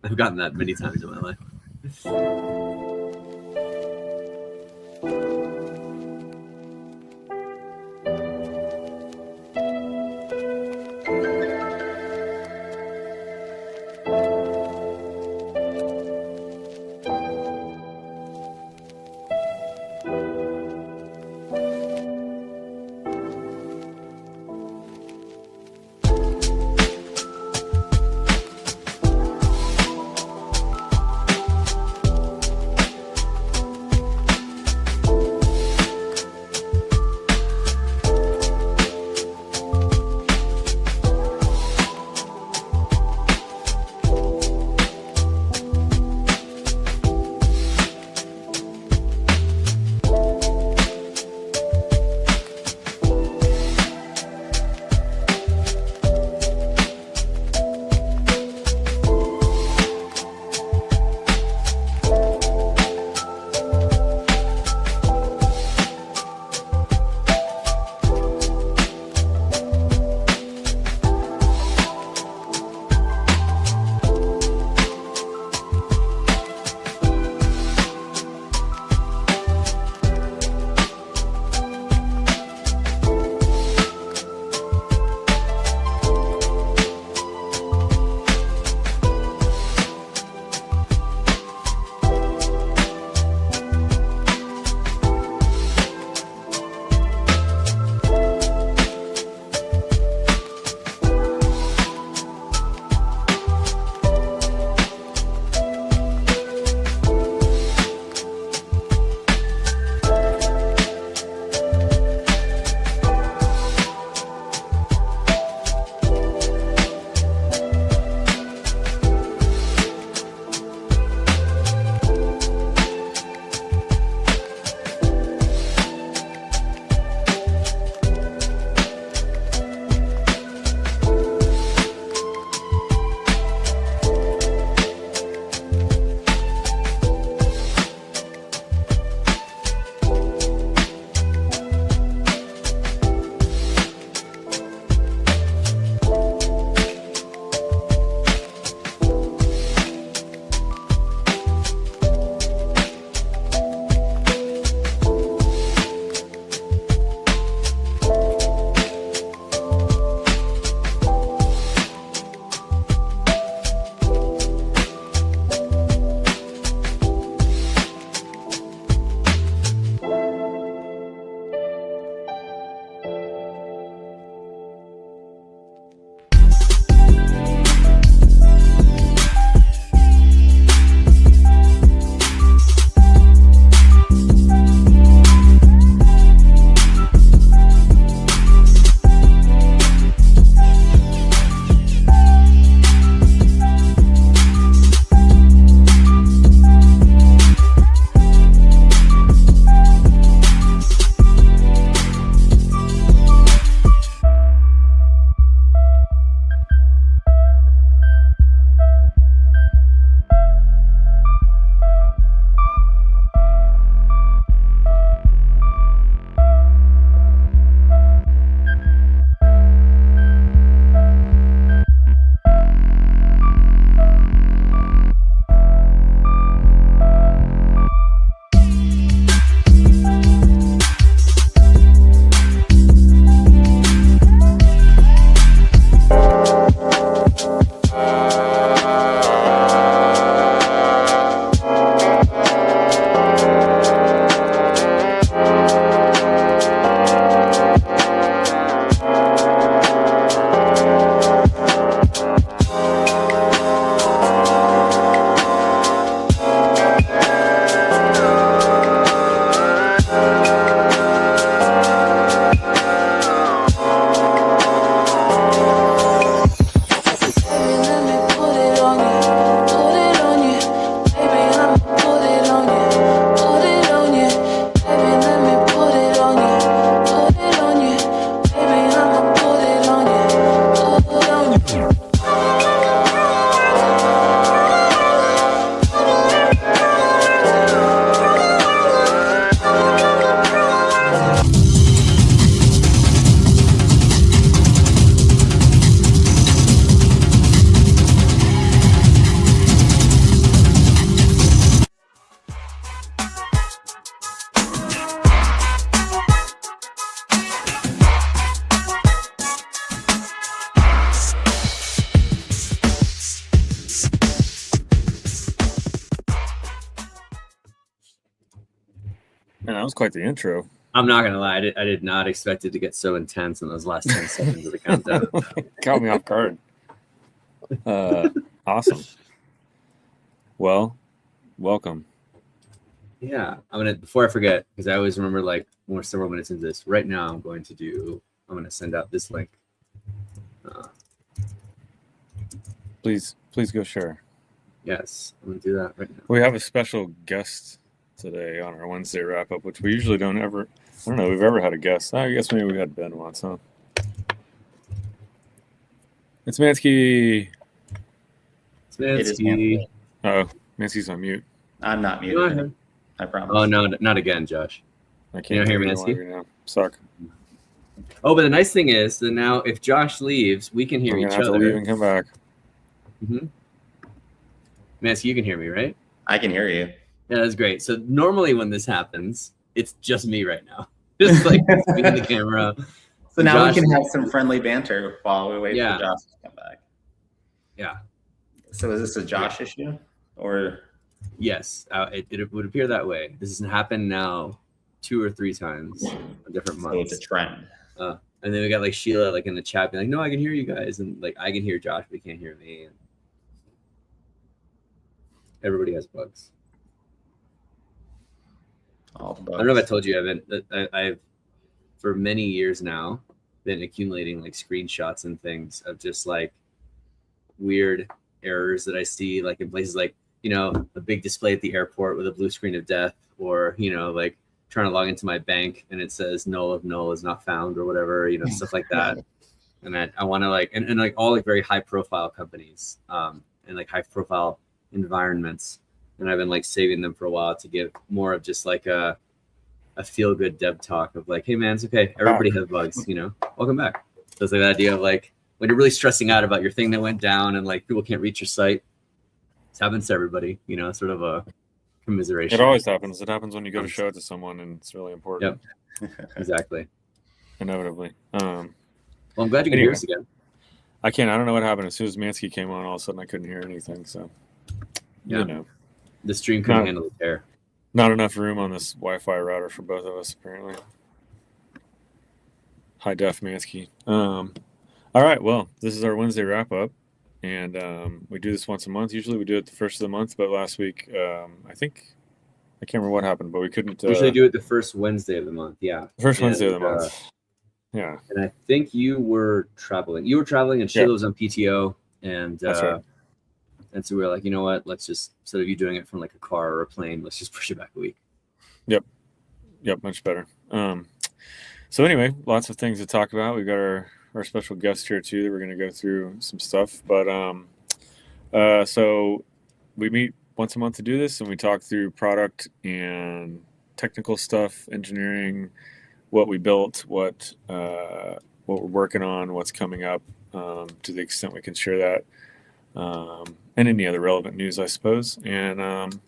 I've gotten that many times in my life. was quite the intro. I'm not gonna lie, I did not expect it to get so intense in those last 10 seconds of the countdown. Caught me off guard. Awesome. Well, welcome. Yeah, before I forget, because I always remember like we're several minutes into this. Right now, I'm going to send out this link. Please go share. Yes, I'm gonna do that right now. We have a special guest today on our Wednesday wrap up, which we usually don't ever. I don't know. We've ever had a guest. I guess maybe we had Ben once, huh? It's Manske. It's Manske. Oh, Manske's on mute. I'm not muted. I promise. Oh no, not again, Josh. I can't hear Manske now. Suck. Oh, but the nice thing is that now if Josh leaves, we can hear each other. Have to leave and come back. Mm-hmm. Manske, you can hear me, right? I can hear you. Yeah, that's great. So normally when this happens, it's just me right now. Just like me and the camera. So now Josh, we can have some friendly banter while we wait for Josh to come back. Yeah. So is this a Josh issue? Or yes, it would appear that way. This has happened now 2 or 3 times in different months. So it's a trend. And then we got like Sheila like in the chat being like, no, I can hear you guys. And like I can hear Josh, but he can't hear me. And everybody has bugs. All the bugs. I don't know if I told you, I've for many years now been accumulating like screenshots and things of just like weird errors that I see like in places like, you know, a big display at the airport with a blue screen of death, or, you know, like trying to log into my bank and it says null of null is not found or whatever, you know, stuff like that. And I want to like, and like all like very high profile companies and like high profile environments. And I've been like saving them for a while to give more of just like a feel good dev talk of like, hey man, it's okay. Everybody has bugs, you know, welcome back. So it's like that idea of like, when you're really stressing out about your thing that went down and like people can't reach your site, it happens to everybody, you know, sort of a commiseration. It always happens. It happens when you go to show it to someone and it's really important. Yep, exactly. Inevitably. Well, I'm glad you can hear us again. I can't. I don't know what happened. As soon as Manske came on, all of a sudden I couldn't hear anything. So, you know. The stream couldn't handle the air. Not enough room on this Wi-Fi router for both of us, apparently. High def Manske. All right. Well, this is our Wednesday wrap up, and we do this once a month. Usually we do it the first of the month, but last week I can't remember what happened, but we couldn't. We usually do it the first Wednesday of the month. Yeah. First Wednesday of the month. Yeah. And I think you were traveling. And Sheila was on PTO, and that's right. And so we were like, you know what? Let's just, instead of you doing it from like a car or a plane, let's just push it back a week. Yep, much better. So anyway, lots of things to talk about. We've got our special guest here too that we're going to go through some stuff. But so we meet once a month to do this, and we talk through product and technical stuff, engineering, what we built, what we're working on, what's coming up, to the extent we can share that. And any other relevant news, I suppose. And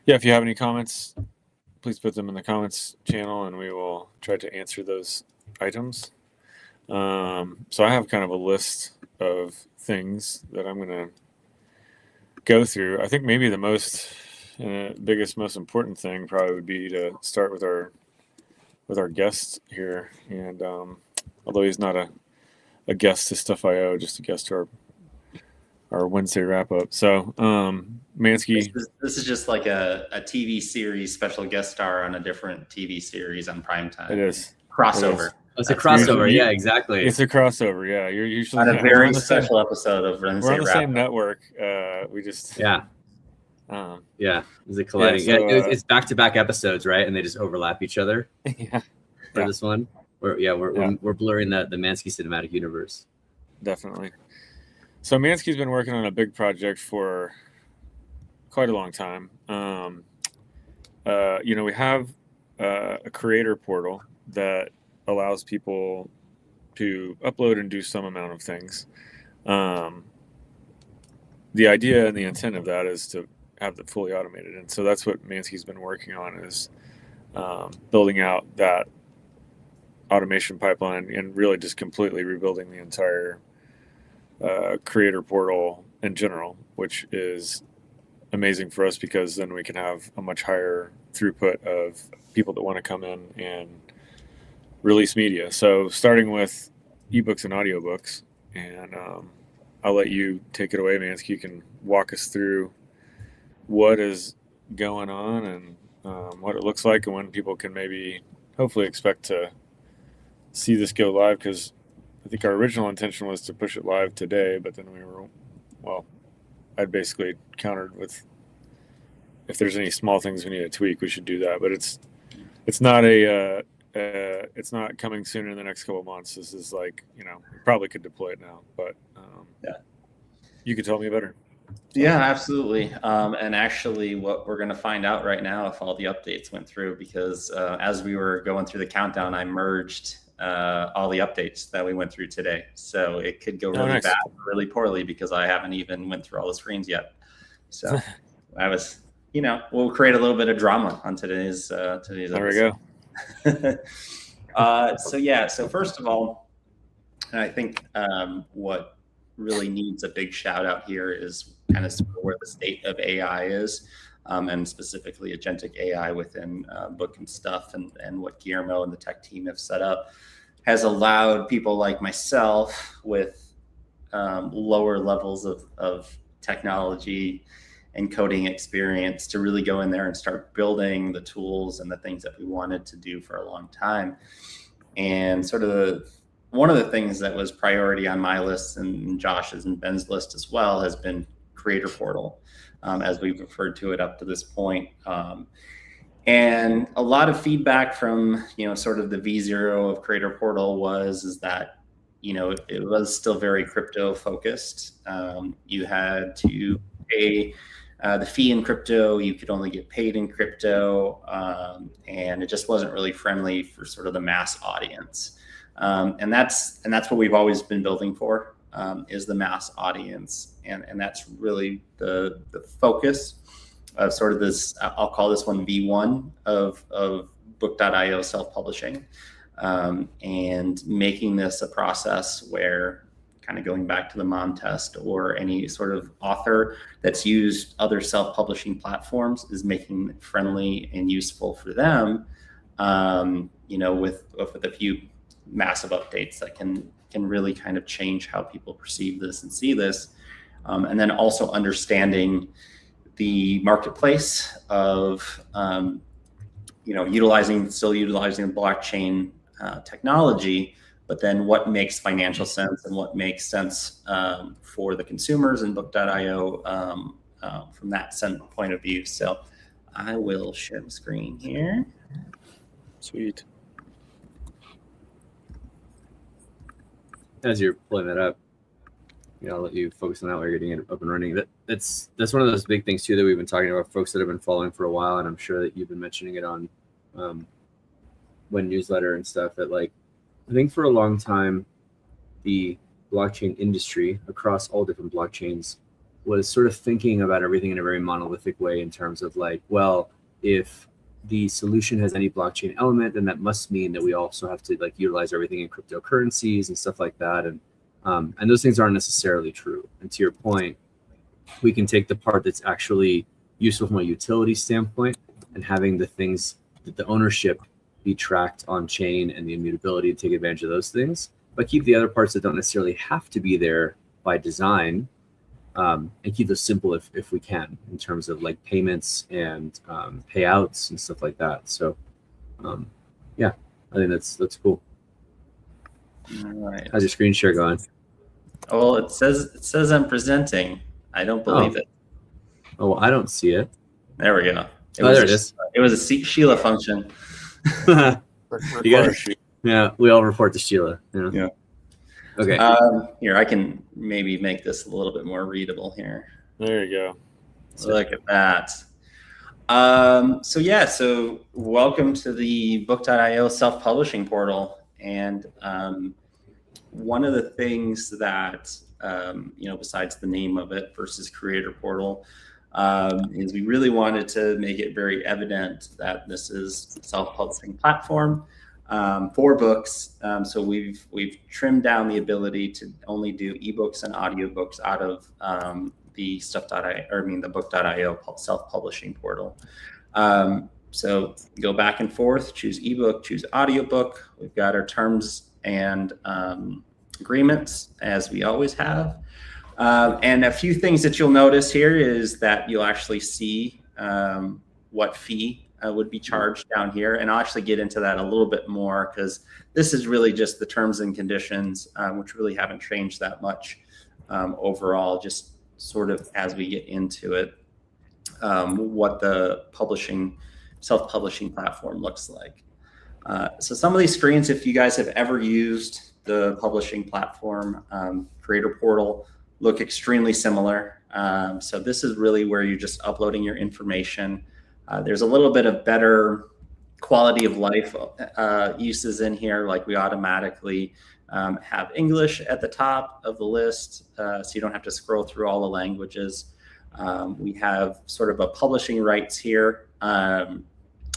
if you have any comments, please put them in the comments channel and we will try to answer those items. So I have kind of a list of things that I'm going to go through. I think maybe the most biggest, most important thing probably would be to start with our guest here. And although he's not a guest to Stuff.io, just a guest to our Wednesday wrap up. So, Manske. This is just like a TV series special guest star on a different TV series on primetime. It is. Crossover. It's a crossover. Yeah, exactly. It's a crossover. Yeah. You're usually on a very special episode of Wednesday We're on the wrap same network. We just. Yeah. Is it colliding? Yeah, so, it's back-to-back episodes, right? And they just overlap each other. For this one. We're blurring the Manske cinematic universe. Definitely. So Manske's been working on a big project for quite a long time. We have a creator portal that allows people to upload and do some amount of things. The idea and the intent of that is to have it fully automated. And so that's what Manske's been working on, is building out that automation pipeline and really just completely rebuilding the entire creator portal in general, which is amazing for us because then we can have a much higher throughput of people that want to come in and release media. So starting with ebooks and audiobooks, and I'll let you take it away, Manske. You can walk us through what is going on and what it looks like and when people can maybe hopefully expect to see this go live, because I think our original intention was to push it live today, but then I'd basically countered with if there's any small things we need to tweak, we should do that. But it's not it's not coming soon in the next couple of months. This is like, we probably could deploy it now, but you could tell me better. Yeah, absolutely. And actually what we're going to find out right now if all the updates went through, because as we were going through the countdown, I merged all the updates that we went through today. So it could go really bad, really poorly, because I haven't even went through all the screens yet. So I was, we'll create a little bit of drama on today's episode. There we go. So first of all, I think what really needs a big shout out here is kind of where the state of AI is, and specifically agentic AI within Book and Stuff, and what Guillermo and the tech team have set up has allowed people like myself with lower levels of technology and coding experience to really go in there and start building the tools and the things that we wanted to do for a long time. And sort of one of the things that was priority on my list and Josh's and Ben's list as well has been Creator Portal, as we've referred to it up to this point. And a lot of feedback from, sort of the V0 of Creator Portal is that, it was still very crypto focused. You had to pay the fee in crypto, you could only get paid in crypto, and it just wasn't really friendly for sort of the mass audience. And that's what we've always been building for, is the mass audience. And that's really the focus of sort of this, I'll call this one V1 of Book.io self-publishing, and making this a process where, kind of going back to the mom test or any sort of author that's used other self-publishing platforms, is making it friendly and useful for them, with a few massive updates that can really kind of change how people perceive this and see this. And then also understanding the marketplace of, utilizing blockchain technology, but then what makes financial sense and what makes sense for the consumers in Book.io from that point of view. So I will share the screen here. Sweet. As you're pulling that up, I'll let you focus on that while you're getting it up and running. That's one of those big things too that we've been talking about, folks that have been following for a while, and I'm sure that you've been mentioning it on one newsletter and stuff. That, like, I think for a long time, the blockchain industry across all different blockchains was sort of thinking about everything in a very monolithic way, in terms of like, well, if the solution has any blockchain element, then that must mean that we also have to utilize everything in cryptocurrencies and stuff like that. And those things aren't necessarily true. And to your point, we can take the part that's actually useful from a utility standpoint, and having the things that the ownership be tracked on chain and the immutability to take advantage of those things, but keep the other parts that don't necessarily have to be there by design, and keep those simple if we can, in terms of payments and payouts and stuff like that. So I think that's cool. All right. How's your screen share going? Well, it says I'm presenting. I don't believe it. Oh, I don't see it. There we go. There it is. It was a Sheila function. You guys, yeah, we all report to Sheila. Yeah. Okay. Here, I can maybe make this a little bit more readable here. There you go. Look at that. So welcome to the Book.io self-publishing portal. And one of the things that, besides the name of it versus Creator Portal, is we really wanted to make it very evident that this is a self-publishing platform for books. So we've trimmed down the ability to only do ebooks and audiobooks out of the the book.io self-publishing portal. So go back and forth, choose ebook, choose audiobook. We've got our terms and agreements, as we always have. And a few things that you'll notice here is that you'll actually see what fee would be charged down here. And I'll actually get into that a little bit more, because this is really just the terms and conditions, which really haven't changed that much overall, just sort of as we get into it, what the self-publishing platform looks like. So some of these screens, if you guys have ever used the publishing platform, creator portal, look extremely similar. So this is really where you're just uploading your information. There's a little bit of better quality of life uses in here, like we automatically have English at the top of the list, so you don't have to scroll through all the languages. We have sort of a publishing rights here,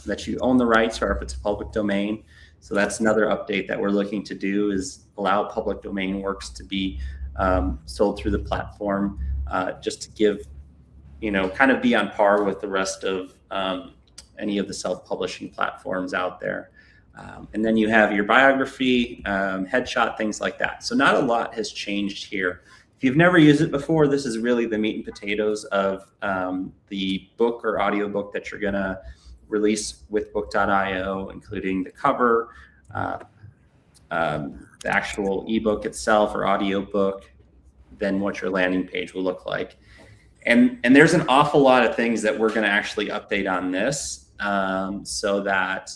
that you own the rights, or if it's a public domain. So that's another update that we're looking to do, is allow public domain works to be sold through the platform, just to give, kind of be on par with the rest of any of the self-publishing platforms out there. And then you have your biography, headshot, things like that. So not a lot has changed here. If you've never used it before, this is really the meat and potatoes of the book or audiobook that you're gonna release with book.io, including the cover, the actual ebook itself or audiobook, then what your landing page will look like. And there's an awful lot of things that we're gonna actually update on this, so that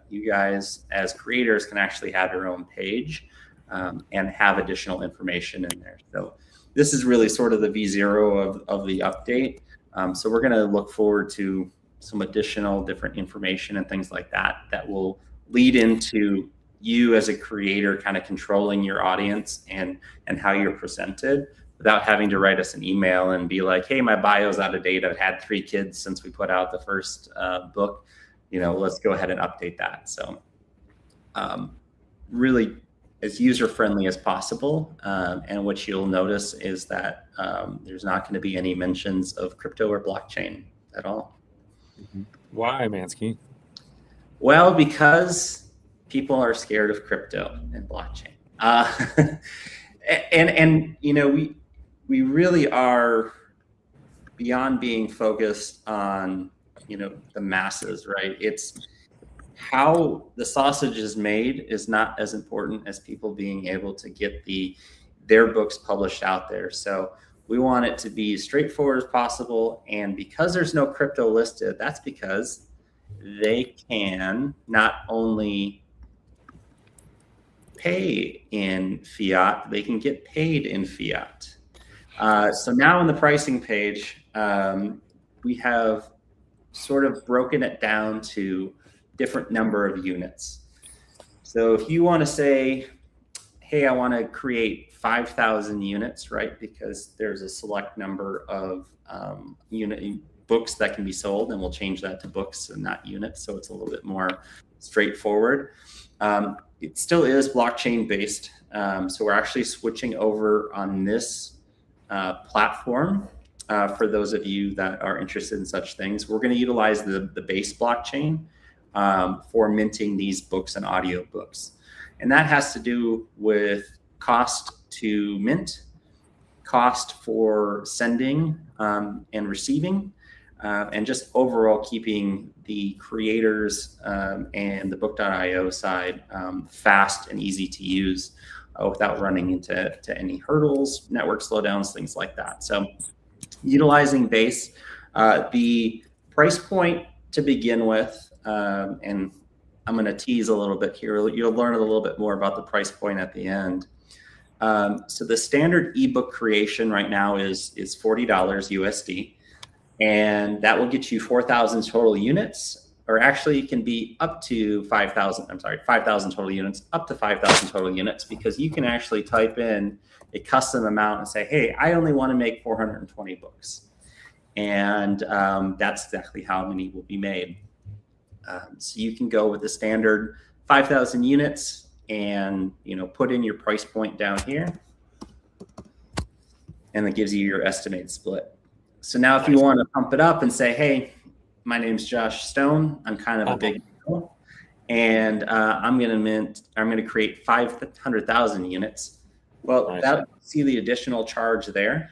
you guys as creators can actually have your own page and have additional information in there. So this is really sort of the V0 of the update. So we're gonna look forward to some additional different information and things like that that will lead into you as a creator kind of controlling your audience and how you're presented, without having to write us an email and be like, hey, my bio's out of date. I've had 3 kids since we put out the first book. Let's go ahead and update that. So really as user-friendly as possible. And what you'll notice is that there's not going to be any mentions of crypto or blockchain at all. Why, Manske? Well, because people are scared of crypto and blockchain. And we really are, beyond being focused on the masses, right? It's how the sausage is made is not as important as people being able to get their books published out there. So we want it to be as straightforward as possible. And because there's no crypto listed, that's because they can not only pay in fiat, they can get paid in fiat. So now on the pricing page, we have sort of broken it down to different number of units. So if you want to say, hey, I want to create 5,000 units, right? Because there's a select number of books that can be sold, and we'll change that to books and not units. So it's a little bit more straightforward. It still is blockchain based. So we're actually switching over on this platform. For those of you that are interested in such things, we're going to utilize the base blockchain for minting these books and audiobooks. And that has to do with cost to mint, cost for sending and receiving, and just overall keeping the creators and the book.io side fast and easy to use without running into any hurdles, network slowdowns, things like that. So utilizing base, the price point to begin with, and I'm going to tease a little bit here. You'll learn a little bit more about the price point at the end. So the standard ebook creation right now is $40 USD, and that will get you 4,000 total units, or actually it can be up to 5,000. I'm sorry, 5,000 total units, up to 5,000 total units, because you can actually type in a custom amount and say, hey, I only want to make 420 books. And that's exactly how many will be made. So you can go with the standard 5,000 units and put in your price point down here. and it gives you your estimated split. So now if you want to pump it up and say, hey, my name's Josh Stone, I'm kind of a big deal, and I'm going to create 500,000 units. Well, that see the additional charge there.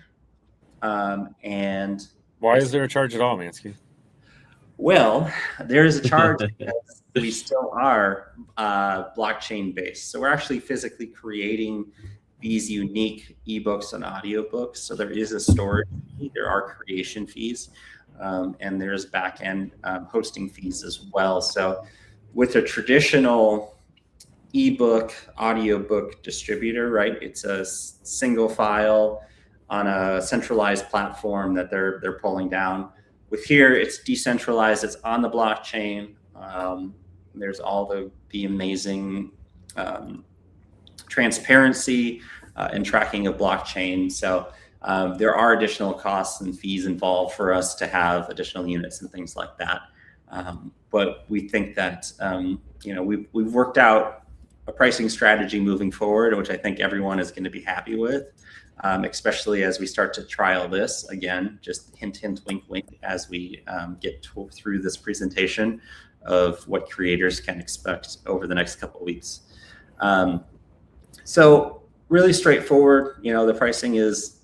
And why is there a charge at all, Manske? Well, there is a charge because we still are blockchain based. So we're actually physically creating these unique ebooks and audiobooks. So there is a storage fee, there are creation fees, and there's back-end hosting fees as well. So with a traditional ebook, audiobook distributor, right, it's a single file on a centralized platform that they're pulling down. With here, it's decentralized, it's on the blockchain. There's all the amazing transparency and tracking of blockchain. So there are additional costs and fees involved for us to have additional units and things like that. But we think that we've worked out a pricing strategy moving forward, which I think everyone is going to be happy with, especially as we start to trial this. Again, just hint, hint, wink, wink, as we get through this presentation of what creators can expect over the next couple of weeks. So really straightforward. The pricing is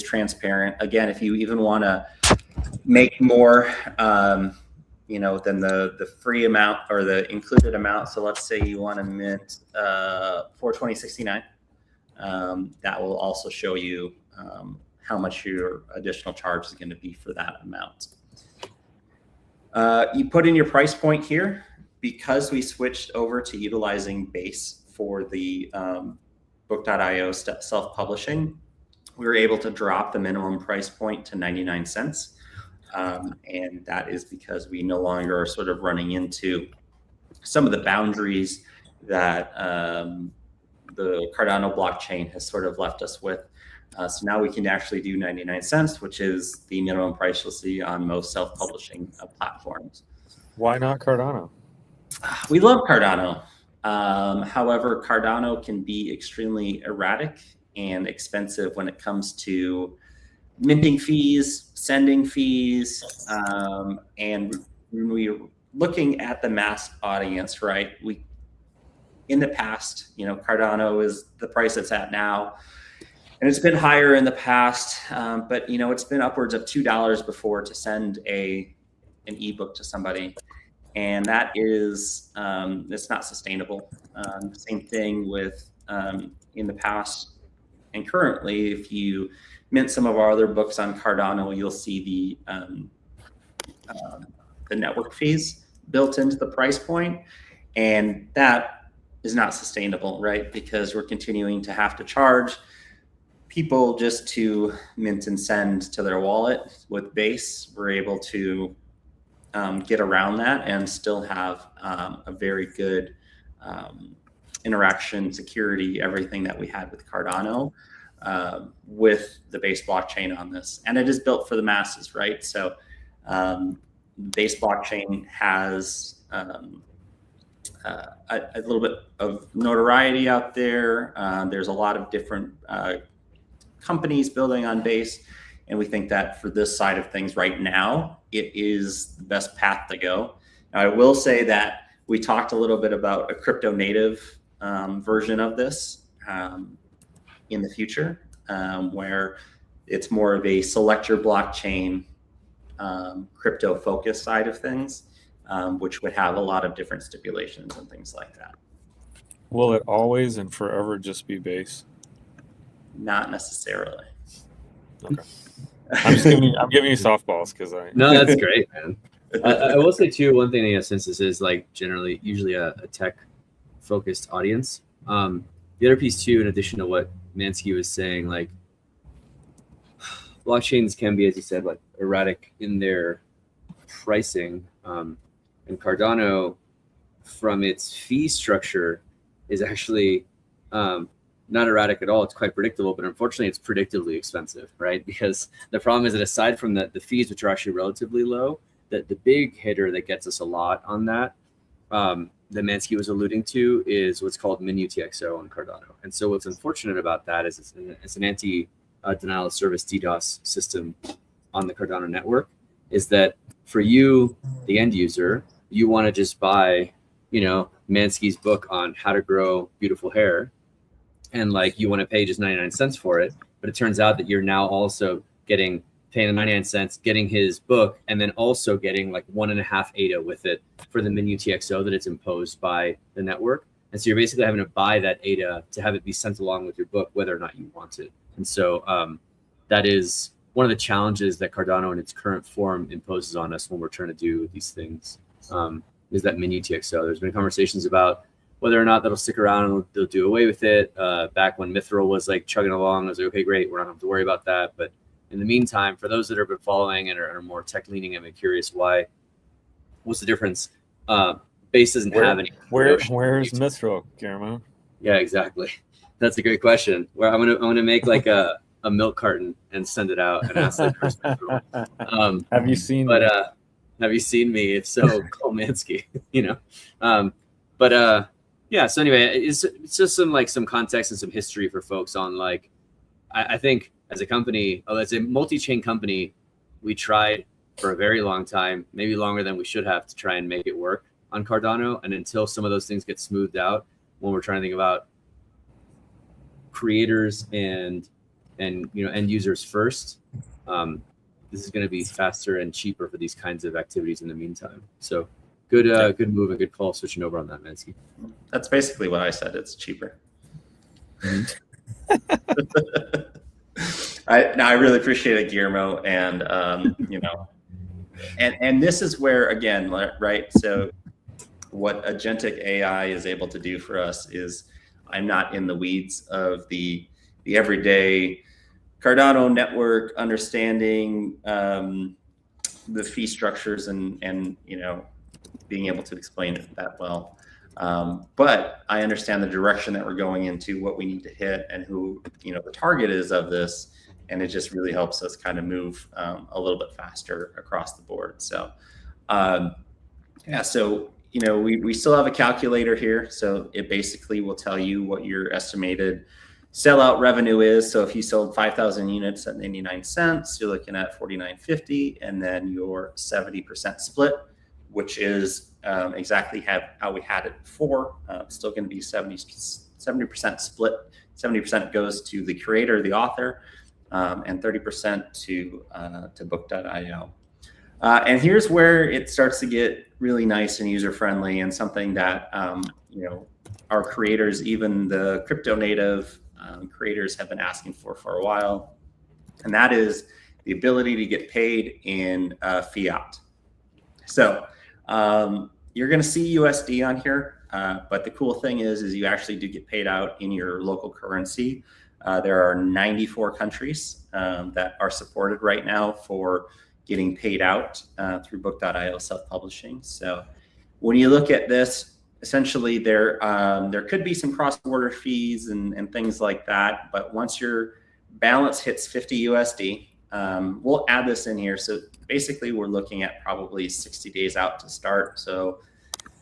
transparent. Again, if you even want to make more, than the free amount or the included amount. So let's say you want to mint $420.69. That will also show you how much your additional charge is going to be for that amount. You put in your price point here. Because we switched over to utilizing Base for the Book.io self-publishing, we were able to drop the minimum price point to 99 cents. And that is because we no longer are sort of running into some of the boundaries that the Cardano blockchain has sort of left us with. So now we can actually do 99 cents, which is the minimum price you'll see on most self-publishing platforms. Why not Cardano? We love Cardano. However, Cardano can be extremely erratic and expensive when it comes to minting fees, sending fees, and when we're looking at the mass audience, right? In the past, Cardano is the price it's at now, and it's been higher in the past, but it's been upwards of $2 before to send an ebook to somebody, and that is it's not sustainable. Same thing with in the past and currently, if you mint some of our other books on Cardano, you'll see the network fees built into the price point, and that is not sustainable, right? Because we're continuing to have to charge people just to mint and send to their wallet. With Base, we're able to get around that and still have a very good interaction, security, everything that we had with Cardano with the Base blockchain on this. And it is built for the masses, right? So Base blockchain has a little bit of notoriety out there. There's a lot of different companies building on Base. And we think that for this side of things right now, it is the best path to go. Now, I will say that we talked a little bit about a crypto native version of this in the future, where it's more of a select your blockchain crypto focused side of things, which would have a lot of different stipulations and things like that. Will it always and forever just be Base? Not necessarily. Okay. I'm giving you softballs because No, that's great, man. I will say too, one thing, since this is like usually a tech focused audience, the other piece too, in addition to what Manske was saying, like blockchains can be, as you said, like erratic in their pricing, and Cardano, from its fee structure, is actually not erratic at all. It's quite predictable, but unfortunately it's predictably expensive, right? Because the problem is that aside from the fees, which are actually relatively low, that the big hitter that gets us a lot on that, that Manske was alluding to, is what's called min UTXO on Cardano. And so what's unfortunate about that is it's an denial of service DDoS system on the Cardano network, is that for you, the end user, you want to just buy, Manske's book on how to grow beautiful hair, and like you want to pay just 99 cents for it. But it turns out that you're now also paying the 99 cents, getting his book, and then also getting like 1.5 ADA with it for the min UTXO that it's imposed by the network. And so you're basically having to buy that ADA to have it be sent along with your book, whether or not you want it. And so that is one of the challenges that Cardano in its current form imposes on us when we're trying to do these things, is that min UTXO. There's been conversations about whether or not that'll stick around and they'll do away with it. Back when Mithril was like chugging along, I was like, okay, great, we're not going to have to worry about that. But in the meantime, for those that have been following and are more tech leaning, I'm curious what's the difference? Base doesn't have any. Where's Mithril, Guillermo? Yeah, exactly. That's a great question. Where I'm gonna make like a milk carton and send it out and ask that person. Have you seen? But have you seen me? If so, call Manske. Yeah. So anyway, it's just some context and some history for folks on like, I think as a company, as a multi-chain company, we tried for a very long time, maybe longer than we should have, to try and make it work on Cardano. And until some of those things get smoothed out, when we're trying to think about creators and end users first, this is going to be faster and cheaper for these kinds of activities in the meantime. So good move and good call switching over on that, Manske. That's basically what I said. It's cheaper. I really appreciate it, Guillermo, and and this is where, again, right? So what agentic AI is able to do for us is, I'm not in the weeds of the everyday Cardano network, understanding the fee structures and being able to explain it that well. But I understand the direction that we're going into, what we need to hit, and who the target is of this, and it just really helps us kind of move a little bit faster across the board. So yeah, so we still have a calculator here, so it basically will tell you what your estimated sellout revenue is. So if you sold 5,000 units at 99 cents, you're looking at 49.50, and then your 70% split, which is exactly how we had it before. Still going to be 70% split. 70% goes to the creator, the author, and 30% to book.io. And here's where it starts to get really nice and user friendly, and something that our creators, even the crypto native creators, have been asking for a while, and that is the ability to get paid in fiat. So you're going to see USD on here, but the cool thing is you actually do get paid out in your local currency. There are 94 countries that are supported right now for getting paid out through book.io self-publishing. So when you look at this, essentially there could be some cross-border fees and things like that, but once your balance hits 50 USD, we'll add this in here. So basically we're looking at probably 60 days out to start. So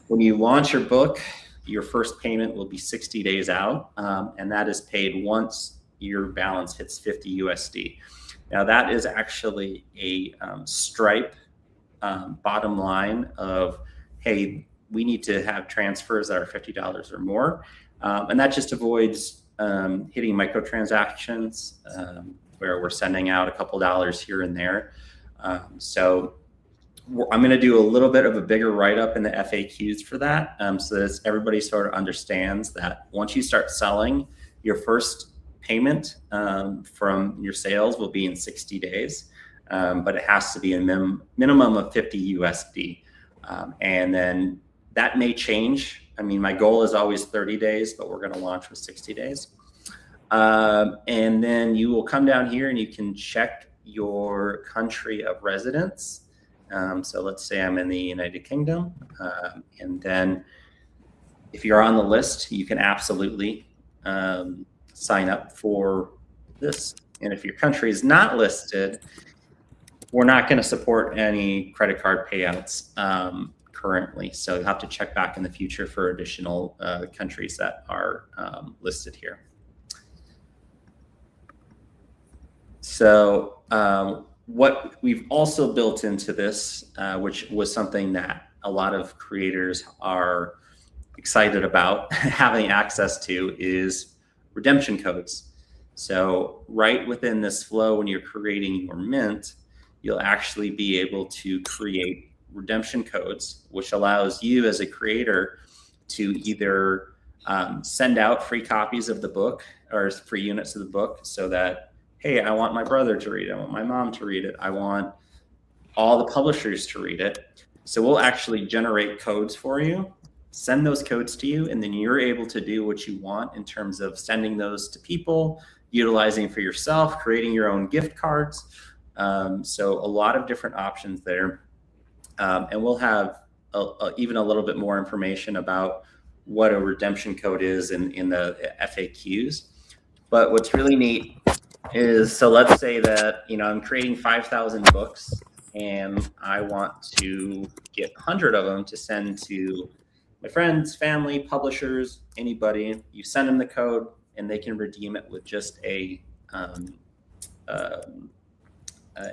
when you launch your book, your first payment will be 60 days out, and that is paid once your balance hits 50 USD. Now that is actually a Stripe bottom line of, hey, we need to have transfers that are $50 or more. And that just avoids hitting microtransactions where we're sending out a couple dollars here and there. So I'm going to do a little bit of a bigger write-up in the FAQs for that, so that everybody sort of understands that once you start selling, your first payment from your sales will be in 60 days, but it has to be a minimum of 50 USD. And then that may change. I mean, my goal is always 30 days, but we're going to launch with 60 days. And then you will come down here and you can check your country of residence. So let's say I'm in the United Kingdom. And then if you're on the list, you can absolutely sign up for this. And if your country is not listed, we're not going to support any credit card payouts currently. So you'll have to check back in the future for additional countries that are listed here. So what we've also built into this, which was something that a lot of creators are excited about having access to, is redemption codes. So right within this flow, when you're creating your mint, you'll actually be able to create redemption codes, which allows you as a creator to either send out free copies of the book or free units of the book, so that, hey, I want my brother to read it, I want my mom to read it, I want all the publishers to read it. So we'll actually generate codes for you, send those codes to you, and then you're able to do what you want in terms of sending those to people, utilizing for yourself, creating your own gift cards. So a lot of different options there. And we'll have even a little bit more information about what a redemption code is in the FAQs. But what's really neat is, so let's say that, I'm creating 5,000 books and I want to get 100 of them to send to my friends, family, publishers, anybody. You send them the code and they can redeem it with just a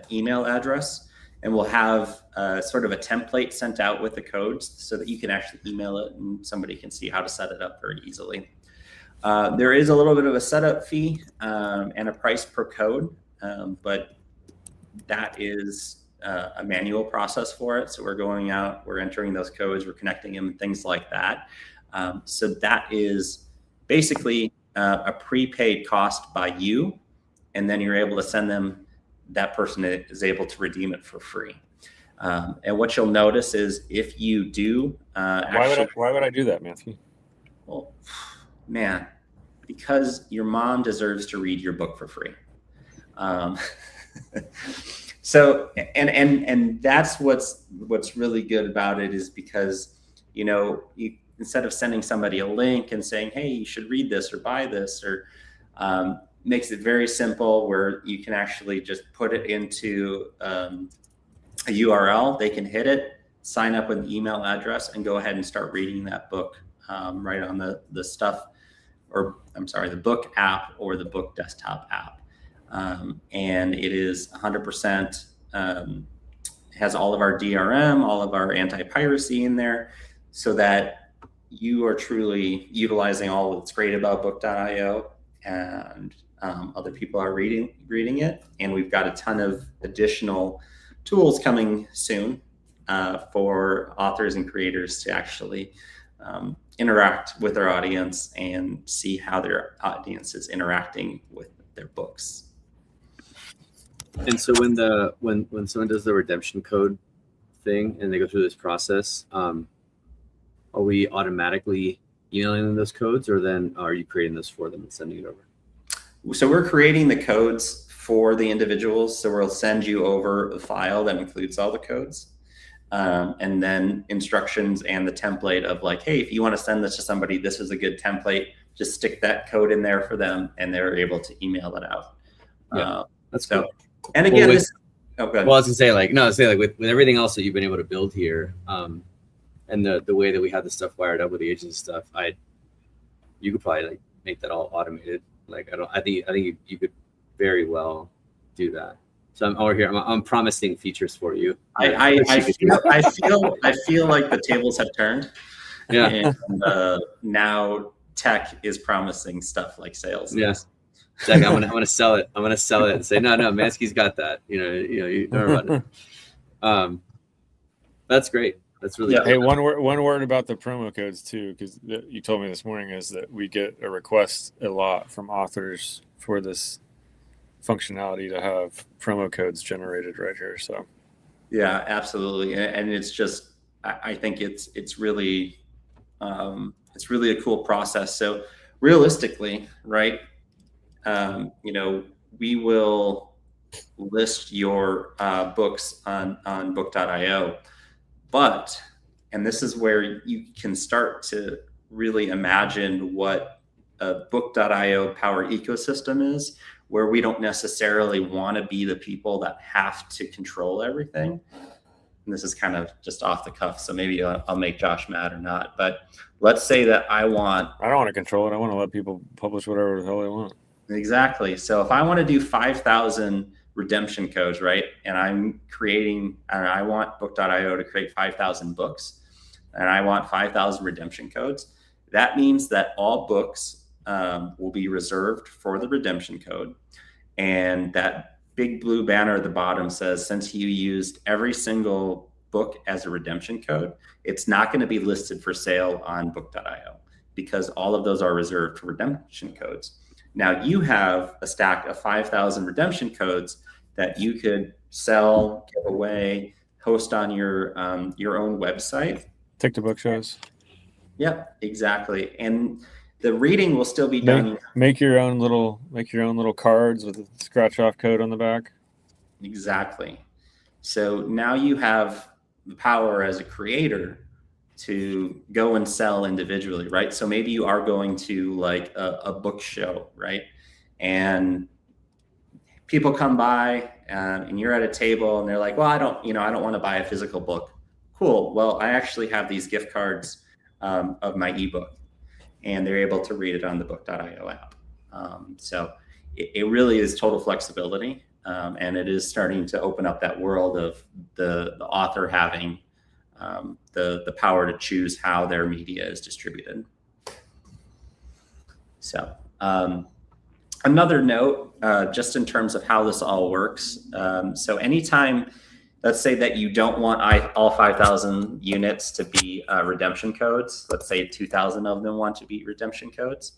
email address, and we'll have sort of a template sent out with the codes so that you can actually email it and somebody can see how to set it up very easily. There is a little bit of a setup fee and a price per code, but that is a manual process for it. So we're going out, we're entering those codes, we're connecting them, things like that. So that is basically a prepaid cost by you, and then you're able to send them, that person is able to redeem it for free. And what you'll notice is, if you do why would I do that, Matthew? Well, man, because your mom deserves to read your book for free. So, and that's what's really good about it, is because, instead of sending somebody a link and saying, hey, you should read this or buy this, or makes it very simple, where you can actually just put it into a URL. They can hit it, sign up with an email address, and go ahead and start reading that book right on the book app or the book desktop app. And it is 100%, has all of our DRM, all of our anti-piracy in there, so that you are truly utilizing all that's great about book.io, and other people are reading it. And we've got a ton of additional tools coming soon for authors and creators to actually interact with their audience and see how their audience is interacting with their books. And so when someone does the redemption code thing and they go through this process, are we automatically emailing them those codes, or then are you creating this for them and sending it over? So we're creating the codes for the individuals. So we'll send you over a file that includes all the codes, and then instructions and the template of, like, hey, if you want to send this to somebody, this is a good template. Just stick that code in there for them, and they're able to email it out. Yeah, that's so cool. And again, well, go ahead. Well, I was gonna say, with everything else that you've been able to build here, and the way that we have the stuff wired up with the agent stuff, you could probably make that all automated. I think you could very well do that. So I'm over here. I'm promising features for you. I feel like the tables have turned. Yeah. And now tech is promising stuff like sales. Yes. Yeah. I'm gonna sell it. I'm gonna sell it and say, no, Manske's got that. You know about it. That's great. That's really Hey, one word about the promo codes too, because you told me this morning, is that we get a request a lot from authors for this functionality to have promo codes generated right here. So yeah, absolutely. And it's just, I think it's really a cool process. So realistically, right, we will list your books on book.io, but, and this is where you can start to really imagine what a book.io powered ecosystem is, where we don't necessarily want to be the people that have to control everything. And this is kind of just off the cuff, so maybe I'll make Josh mad or not. But let's say that I don't want to control it. I want to let people publish whatever the hell they want. Exactly. So if I want to do 5,000 redemption codes, right, and I'm creating, and I want book.io to create 5,000 books, and I want 5,000 redemption codes, that means that all books will be reserved for the redemption code. And that big blue banner at the bottom says, since you used every single book as a redemption code, it's not going to be listed for sale on book.io because all of those are reserved for redemption codes. Now you have a stack of 5,000 redemption codes that you could sell, give away, host on your own website. Take the book shows. Yep, exactly. And the reading will still be done. Make your own little cards with a scratch off code on the back. Exactly. So now you have the power as a creator to go and sell individually, right? So maybe you are going to like a book show, right? And people come by and you're at a table and they're like, well, I don't want to buy a physical book. Cool. Well, I actually have these gift cards of my ebook, and they're able to read it on the book.io app. So it really is total flexibility. And it is starting to open up that world of the author having the power to choose how their media is distributed. So another note, just in terms of how this all works. So anytime, let's say that you don't want all 5,000 units to be redemption codes. Let's say 2,000 of them want to be redemption codes.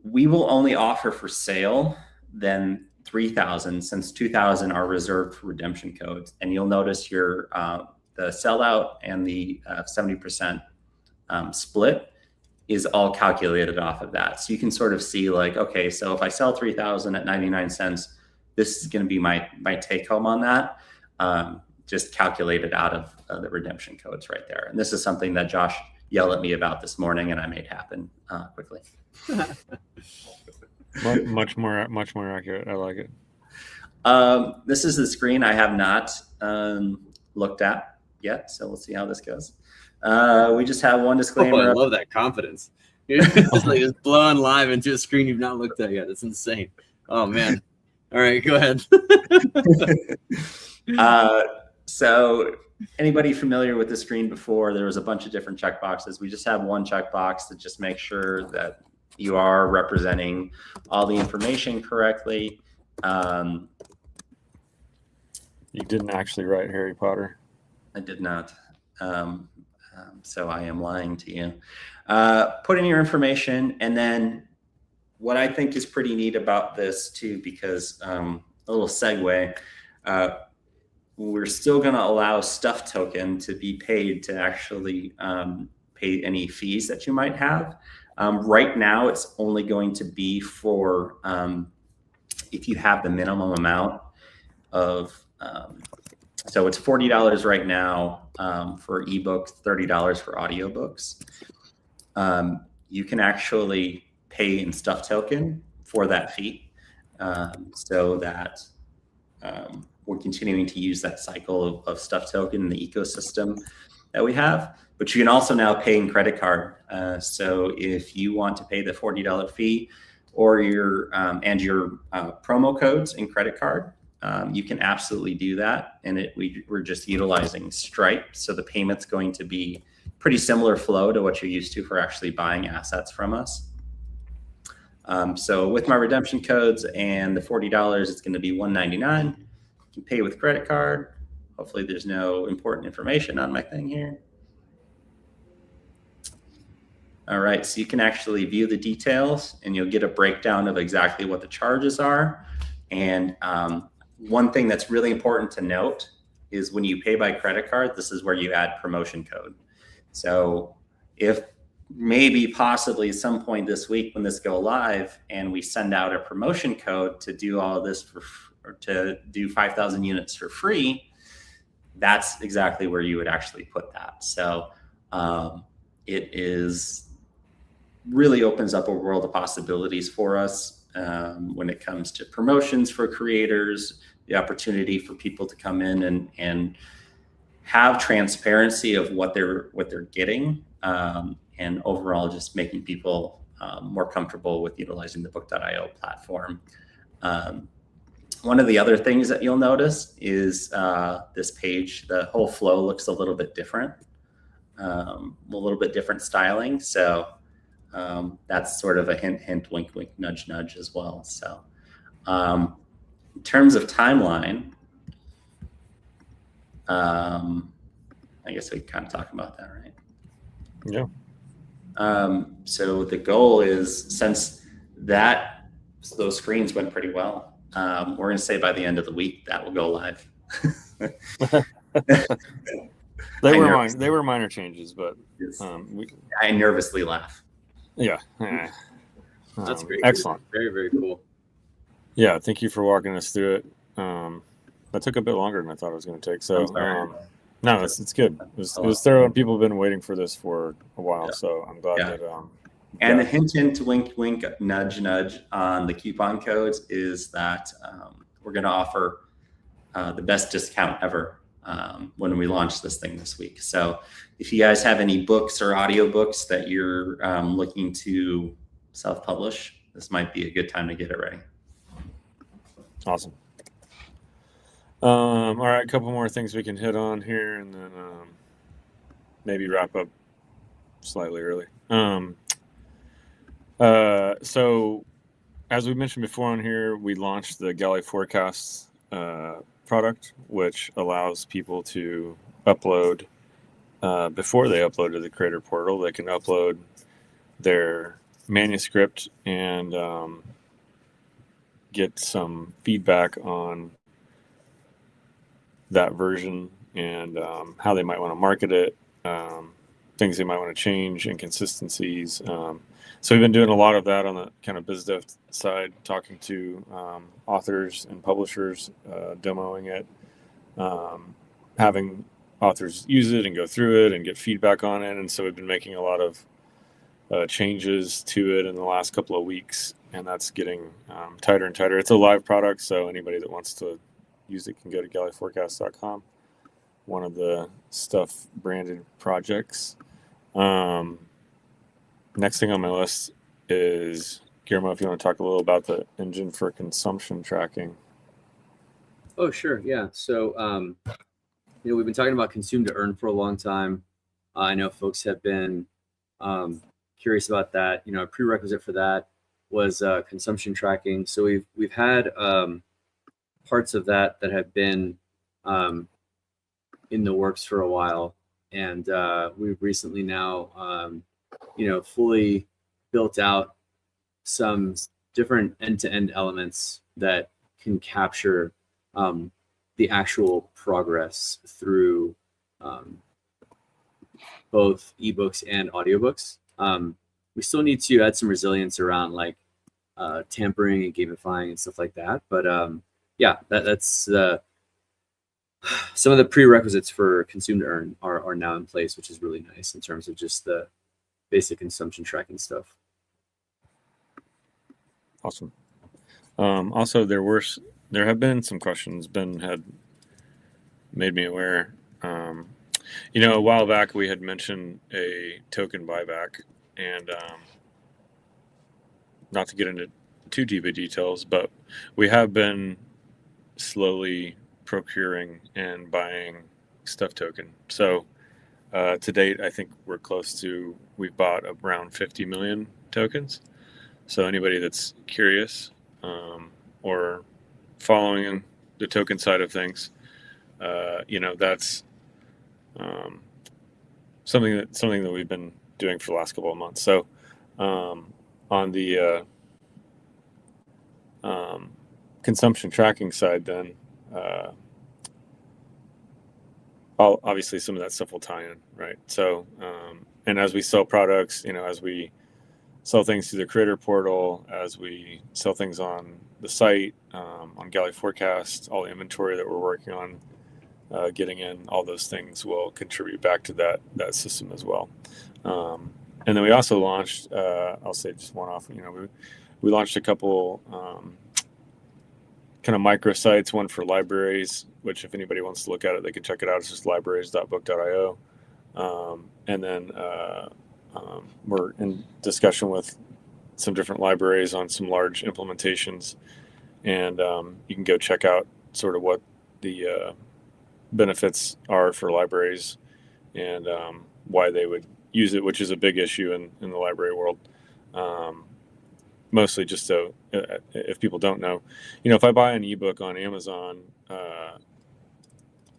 We will only offer for sale then 3,000, since 2,000 are reserved for redemption codes. And you'll notice your the sellout and the 70% split is all calculated off of that. So you can sort of see like, okay, so if I sell 3,000 at 99 cents, this is going to be my take home on that. Just calculated out of the redemption codes right there. And this is something that Josh yelled at me about this morning, and I made happen quickly. Much more accurate. I like it. This is the screen I have not looked at yet, so we'll see how this goes. We just have one disclaimer. Oh, I love that confidence. You're just blowing live into a screen you've not looked at yet. That's insane. Oh man. All right, go ahead. So anybody familiar with the screen before? There was a bunch of different checkboxes. We just have one checkbox to just make sure that you are representing all the information correctly. You didn't actually write Harry Potter. I did not. So I am lying to you. Put in your information, and then what I think is pretty neat about this too, because a little segue, we're still going to allow stuff token to be paid to actually pay any fees that you might have. Right now, it's only going to be for if you have the minimum amount of, so it's $40 right now for ebooks, $30 for audiobooks. You can actually pay in stuff token for that fee, so that we're continuing to use that cycle of stuff token in the ecosystem that we have. But you can also now pay in credit card. So if you want to pay the $40 fee or your promo codes in credit card, you can absolutely do that. And we're just utilizing Stripe. So the payment's going to be pretty similar flow to what you're used to for actually buying assets from us. So with my redemption codes and the $40, it's going to be $199. You can pay with credit card. Hopefully there's no important information on my thing here. All right, so you can actually view the details and you'll get a breakdown of exactly what the charges are. And one thing that's really important to note is when you pay by credit card, this is where you add promotion code. So if maybe possibly at some point this week when this go live and we send out a promotion code to do all of this to do 5,000 units for free, that's exactly where you would actually put that. So it really opens up a world of possibilities for us when it comes to promotions for creators, the opportunity for people to come in and have transparency of what they're getting, and overall just making people more comfortable with utilizing the book.io platform. One of the other things that you'll notice is this page, the whole flow looks a little bit different, a little bit different styling. So that's sort of a hint, hint, wink, wink, nudge, nudge as well. So in terms of timeline, I guess we kind of talk about that, right? Yeah. So the goal is, since those screens went pretty well, we're going to say by the end of the week that will go live. They were minor changes, but I nervously laugh. Yeah. That's great. Excellent. Very, very cool. Yeah, thank you for walking us through it. That took a bit longer than I thought it was going to take. So, no, it's good. It was thorough, and people have been waiting for this for a while. Yeah. So I'm glad that. And the hint, hint, wink, wink, nudge, nudge on the coupon codes is that we're going to offer the best discount ever when we launch this thing this week. So if you guys have any books or audiobooks that you're looking to self-publish, this might be a good time to get it ready. Awesome. All right, a couple more things we can hit on here, and then maybe wrap up slightly early. So as we mentioned before on here, we launched the Galley Forecasts product, which allows people to upload before they upload to the creator portal. They can upload their manuscript and get some feedback on that version and how they might want to market it, things they might want to change, inconsistencies. So we've been doing a lot of that on the kind of biz dev side, talking to authors and publishers, demoing it, having authors use it and go through it and get feedback on it. And so we've been making a lot of changes to it in the last couple of weeks, and that's getting tighter and tighter. It's a live product, so anybody that wants to use it can go to galleyforecast.com, one of the stuff branded projects. Next thing on my list is, Guillermo, if you want to talk a little about the engine for consumption tracking. Oh, sure. Yeah. So, we've been talking about consume to earn for a long time. I know folks have been curious about that. A prerequisite for that was consumption tracking. So we've had parts of that have been in the works for a while, and we've recently now fully built out some different end-to-end elements that can capture the actual progress through both ebooks and audiobooks. We still need to add some resilience around like tampering and gamifying and stuff like that. But that's some of the prerequisites for consume to earn are now in place, which is really nice in terms of just the basic consumption tracking stuff. Awesome. Also, there have been some questions. Ben had made me aware. A while back we had mentioned a token buyback, and not to get into too deep of details, but we have been slowly procuring and buying stuff token. So to date, I think we've bought around 50 million tokens. So anybody that's curious or following the token side of things, that's something that we've been doing for the last couple of months. So on the consumption tracking side, then obviously some of that stuff will tie in, right? So and as we sell products, as we sell things through the creator portal, as we sell things on the site, on Galley Forecast, all the inventory that we're working on getting in, all those things will contribute back to that system as well. And then we also launched, I'll say just one off, we launched a couple kind of microsites, one for libraries, which if anybody wants to look at it, they can check it out. It's just libraries.book.io. And then we're in discussion with some different libraries on some large implementations, and you can go check out sort of what the benefits are for libraries and why they would use it, which is a big issue in the library world. Mostly just so if people don't know, if I buy an ebook on Amazon,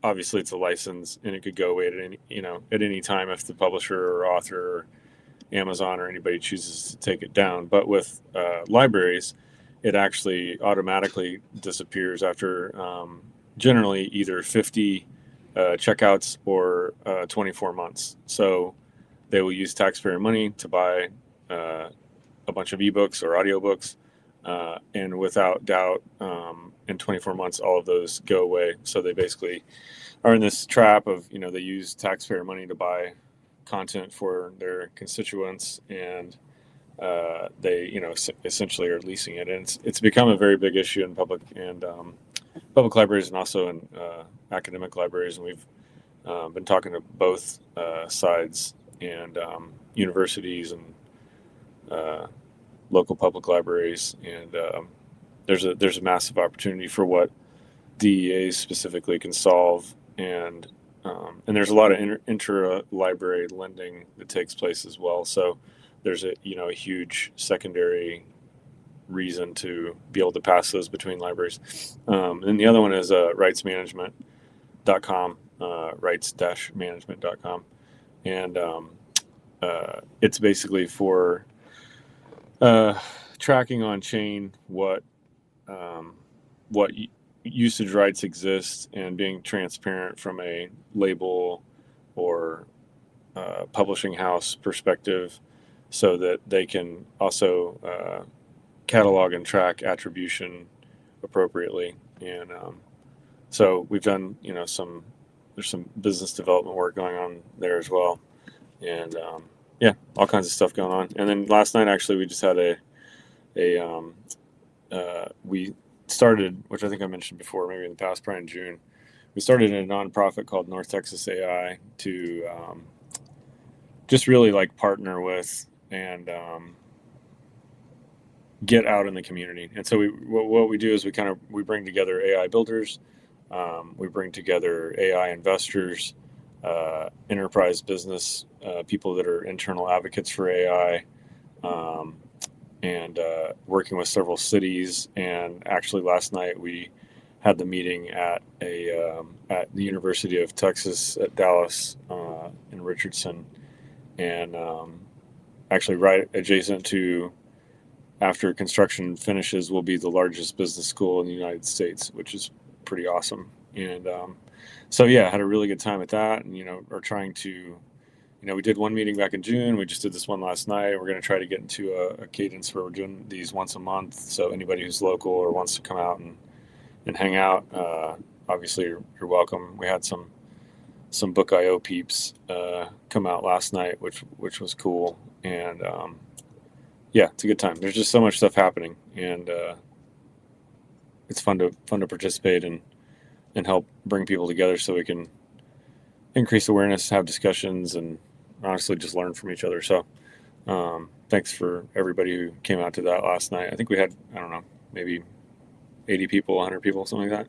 obviously it's a license and it could go away at any time if the publisher or author or Amazon or anybody chooses to take it down. But with libraries, it actually automatically disappears after generally either 50 checkouts or 24 months. So they will use taxpayer money to buy a bunch of ebooks or audiobooks, and without doubt, in 24 months, all of those go away. So they basically are in this trap of, they use taxpayer money to buy content for their constituents, and they, essentially are leasing it. And it's become a very big issue in public libraries and also in academic libraries. And we've been talking to both sides and universities and local public libraries, and there's a massive opportunity for what DEAs specifically can solve, and there's a lot of intra-library lending that takes place as well. So there's a huge secondary reason to be able to pass those between libraries. And the other one is rightsmanagement.com, rights-management.com, and it's basically for tracking on chain what usage rights exist and being transparent from a label or publishing house perspective, so that they can also catalog and track attribution appropriately. And so we've done there's some business development work going on there as well, and all kinds of stuff going on. And then last night, actually, we just had we started, which I think I mentioned before, maybe in the past, probably in June, we started a nonprofit called North Texas AI to just really partner with and get out in the community. And so what we do is we bring together AI builders, we bring together AI investors, enterprise business people that are internal advocates for AI, and working with several cities. And actually, last night we had the meeting at the University of Texas at Dallas in Richardson, and actually right adjacent to, after construction finishes, will be the largest business school in the United States, which is pretty awesome. And so I had a really good time at that, and are trying to, we did one meeting back in June. We just did this one last night. We're going to try to get into a cadence where we're doing these once a month. So anybody who's local or wants to come out and hang out, obviously you're welcome. We had some Book.io peeps come out last night, which was cool. And it's a good time. There's just so much stuff happening, and it's fun to participate and help bring people together so we can increase awareness, have discussions, and honestly just learn from each other. So thanks for everybody who came out to that last night. I think we had, I don't know, maybe 80 people, 100 people, something like that.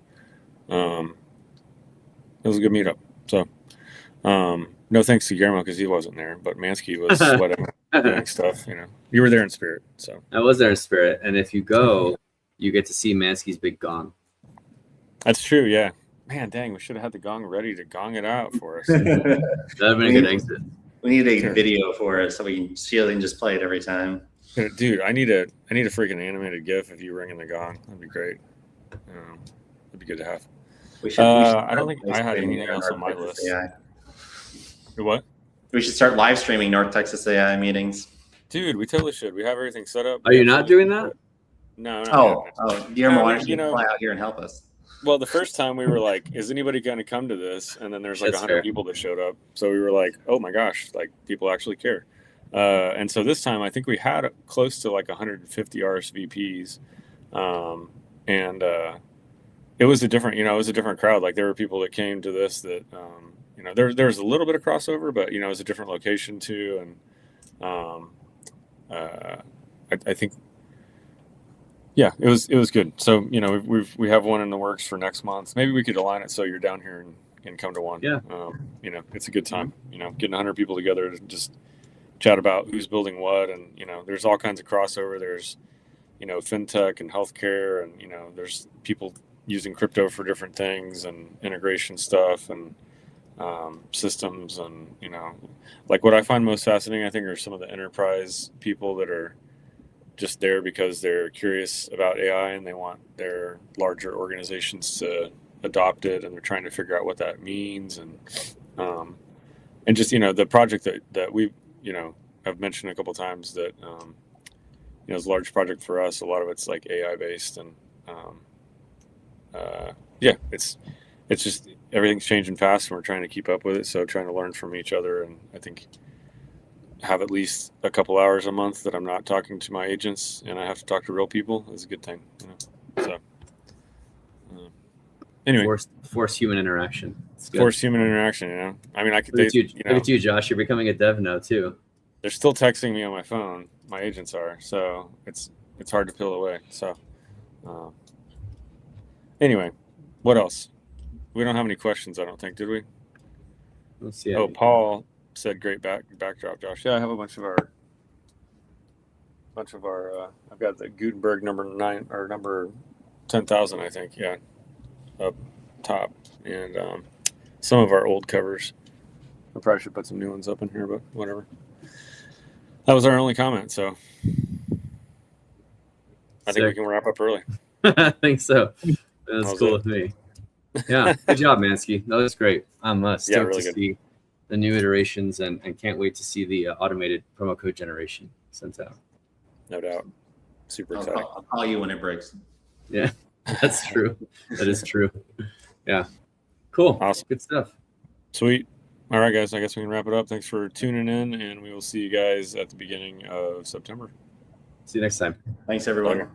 It was a good meetup. So no thanks to Guillermo because he wasn't there, but Manske was sweating, doing stuff. You were there in spirit. So I was there in spirit, and if you go, you get to see Manske's big gong. That's true. Yeah. Man, dang, we should have had the gong ready to gong it out for us. That'd have been a good exit. We need a video for it so we can just play it every time. Dude, I need a freaking animated GIF of you ringing the gong. That'd be great. That'd be good to have. We should I don't think I had anything else on my list. What? We should start live streaming North Texas AI meetings. Dude, we totally should. We have everything set up. Are you not doing that? No. Guillermo, why don't you fly out here and help us? Well, the first time we were like, is anybody going to come to this? And then there's 100 people that showed up. So we were like, oh my gosh, people actually care. And so this time I think we had close to 150 RSVPs. And it was a different crowd. There were people that came to this that, there was a little bit of crossover, but, it was a different location too. And I I think, yeah, it was good. So, you know, we have one in the works for next month. Maybe we could align it so you're down here and come to one. Yeah. You know, it's a good time, you know, getting 100 people together to just chat about who's building what. And, you know, there's all kinds of crossover. There's, you know, fintech and healthcare, and, you know, there's people using crypto for different things and integration stuff and systems. And, you know, like what I find most fascinating, I think, are some of the enterprise people that are just there because they're curious about AI and they want their larger organizations to adopt it, and they're trying to figure out what that means. And just, you know, the project that we, you know, have mentioned a couple times that, you know, is a large project for us. A lot of it's like AI based, and yeah, it's just everything's changing fast, and we're trying to keep up with it. So trying to learn from each other, and I think have at least a couple hours a month that I'm not talking to my agents and I have to talk to real people is a good thing. You know? So anyway, force human interaction. Force human interaction. You know, I mean, I could. Look at you, you know, look at you, Josh. You're becoming a dev now too. They're still texting me on my phone. My agents are, so it's hard to peel away. So anyway, what else? We don't have any questions, I don't think, did we? Let's see. Oh, Paul said great backdrop, Josh. Yeah, I have a bunch of our I've got the Gutenberg number 9 or number 10,000, I think. Yeah, up top, and some of our old covers. I probably should put some new ones up in here, but whatever. That was our only comment, so I think we can wrap up early. I think so. That's cool with me. Yeah, good job, Manske. That was great. I'm stoked really to see the new iterations and can't wait to see the automated promo code generation sent out. No doubt. Super exciting. I'll call you when it breaks. Yeah, that's true. That is true. Yeah. Cool. Awesome. Good stuff. Sweet. All right, guys. I guess we can wrap it up. Thanks for tuning in, and we will see you guys at the beginning of September. See you next time. Thanks, everyone. Later.